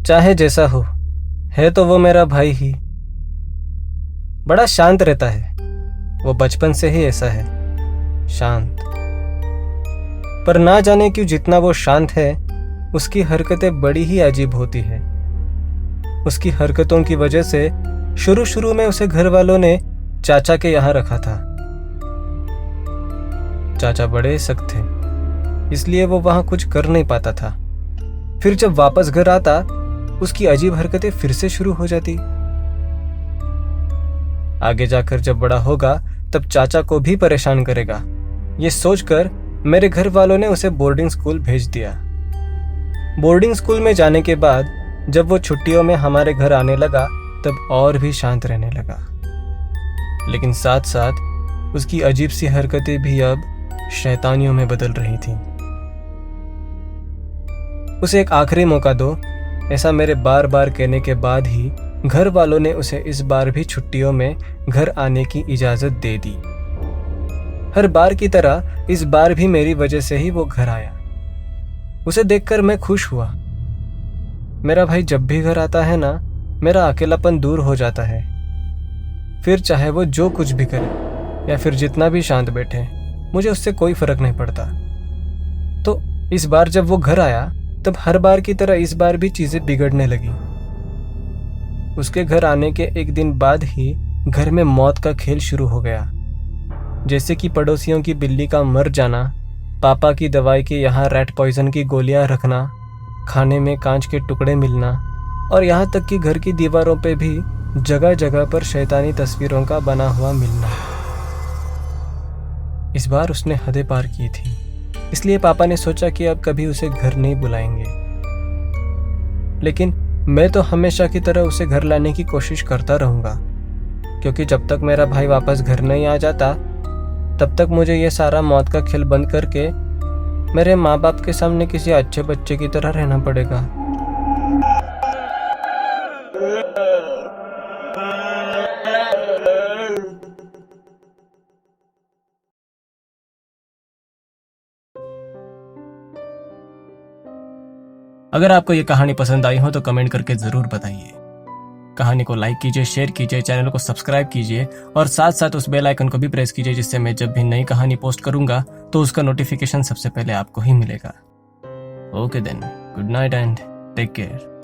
चाहे जैसा हो, है तो वो मेरा भाई ही। बड़ा शांत रहता है, वो बचपन से ही ऐसा है, शांत। पर ना जाने क्यों जितना वो शांत है, उसकी हरकतें बड़ी ही अजीब होती है। उसकी हरकतों की वजह से शुरू शुरू में उसे घर वालों ने चाचा के यहाँ रखा था। चाचा बड़े सख्त थे, इसलिए वो वहां कुछ कर नहीं पाता था। फिर जब वापस घर आता, उसकी अजीब हरकतें फिर से शुरू हो जाती। आगे जाकर जब बड़ा होगा तब चाचा को भी परेशान करेगा, ये सोचकर मेरे घर वालों ने उसे बोर्डिंग स्कूल भेज दिया। बोर्डिंग स्कूल में जाने के बाद जब वो छुट्टियों में हमारे घर आने लगा तब और भी शांत रहने लगा। लेकिन साथ साथ उसकी अजीब सी हरकतें भी अब शैतानियों में बदल रही थीं। उसे एक आखिरी मौका दो, ऐसा मेरे बार बार कहने के बाद ही घर वालों ने उसे इस बार भी छुट्टियों में घर आने की इजाजत दे दी। हर बार की तरह इस बार भी मेरी वजह से ही वो घर आया। उसे देखकर मैं खुश हुआ। मेरा भाई जब भी घर आता है ना, मेरा अकेलापन दूर हो जाता है। फिर चाहे वो जो कुछ भी करे या फिर जितना भी शांत बैठे, मुझे उससे कोई फर्क नहीं पड़ता। तो इस बार जब वो घर आया तब हर बार की तरह इस बार भी चीजें बिगड़ने लगी। उसके घर आने के एक दिन बाद ही घर में मौत का खेल शुरू हो गया। जैसे कि पड़ोसियों की बिल्ली का मर जाना, पापा की दवाई के यहाँ रैट पॉइजन की गोलियां रखना, खाने में कांच के टुकड़े मिलना और यहाँ तक कि घर की दीवारों पे भी जगह जगह पर शैतानी तस्वीरों का बना हुआ मिलना। इस बार उसने हदें पार की थी, इसलिए पापा ने सोचा कि अब कभी उसे घर नहीं बुलाएंगे। लेकिन मैं तो हमेशा की तरह उसे घर लाने की कोशिश करता रहूंगा, क्योंकि जब तक मेरा भाई वापस घर नहीं आ जाता तब तक मुझे ये सारा मौत का खेल बंद करके मेरे माँ बाप के सामने किसी अच्छे बच्चे की तरह रहना पड़ेगा। अगर आपको ये कहानी पसंद आई हो तो कमेंट करके जरूर बताइए। कहानी को लाइक कीजिए, शेयर कीजिए, चैनल को सब्सक्राइब कीजिए और साथ साथ उस बेल आइकन को भी प्रेस कीजिए, जिससे मैं जब भी नई कहानी पोस्ट करूंगा तो उसका नोटिफिकेशन सबसे पहले आपको ही मिलेगा। Okay then, good night and take care.